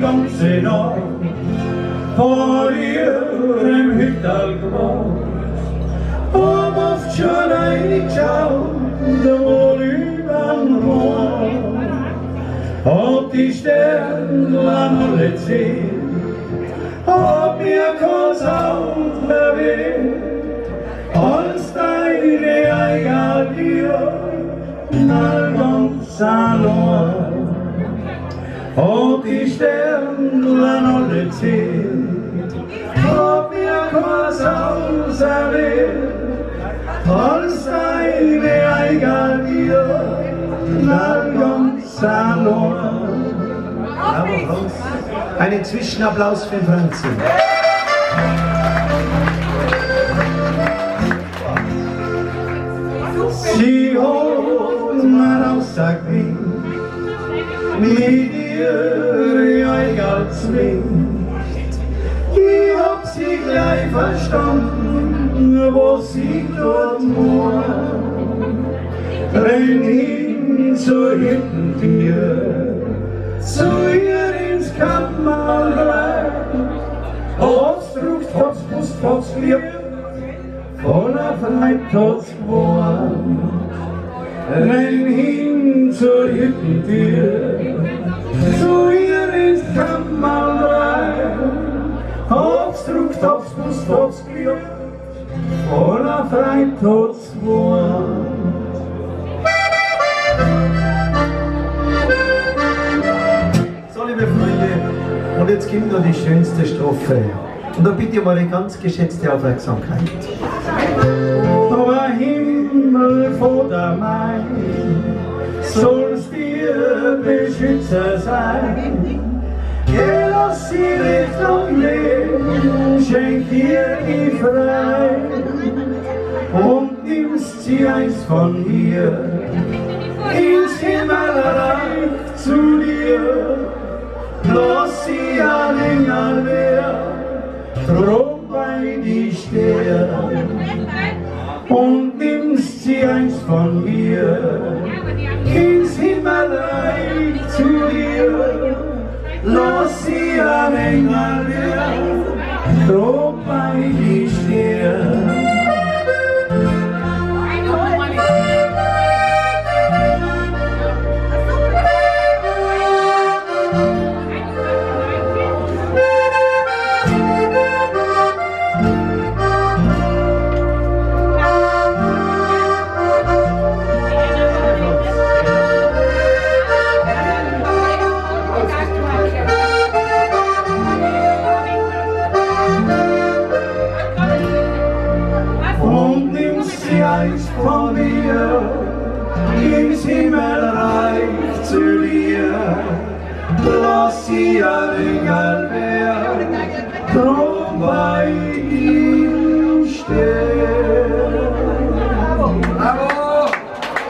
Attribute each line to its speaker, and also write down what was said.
Speaker 1: ganze Nacht vor ihrem Hüttelgras. Hab oft schon reingeschaut, wohl übern Horn. Hab die Sternlein alle zählt, hab mir kein Sound verwehrt, als deine Eiger dir all ganz allein. Hab die Sternlein alle zählt, hab mir kein Sound verwehrt, als deine Eiger dir all ganz allein.
Speaker 2: Einen Zwischenapplaus für Franzi.
Speaker 1: Sie hat mir aussagt mit ihr Eiger zwingt. Ich hab sie gleich verstanden, was sie dort macht. Renn hin zur Hüttentür, zu ihr ins Kammerlein. Hat's druckt, hat's gewusst, hat's geliebt, voller Freit hat's gewohnt. Renn hin zur Hüttentür, zu ihr ins Kammerlein. Hat's druckt, hat's gewusst, hat's geliebt, voller Freit hat's gewohnt.
Speaker 2: Liebe Freunde, und jetzt kommt noch die schönste Strophe. Und da bitte ich meine ganz geschätzte Aufmerksamkeit.
Speaker 1: Aber Himmel vor der Main, sollst dir Beschützer sein. Geh, lass sie Richtung leben, schenk ihr die Freiheit und nimmst sie eins von hier ins Himmelreich zu dir. Lass sie an Engel werden, drum bei die Sterne, und nimmst sie eins von hier ins Himmelreich zu dir. Lass sie an Engel werden, drum bei die Sterne. Eins von mir ins Himmelreich zu dir. Lass sie ein Engel werden, drum bei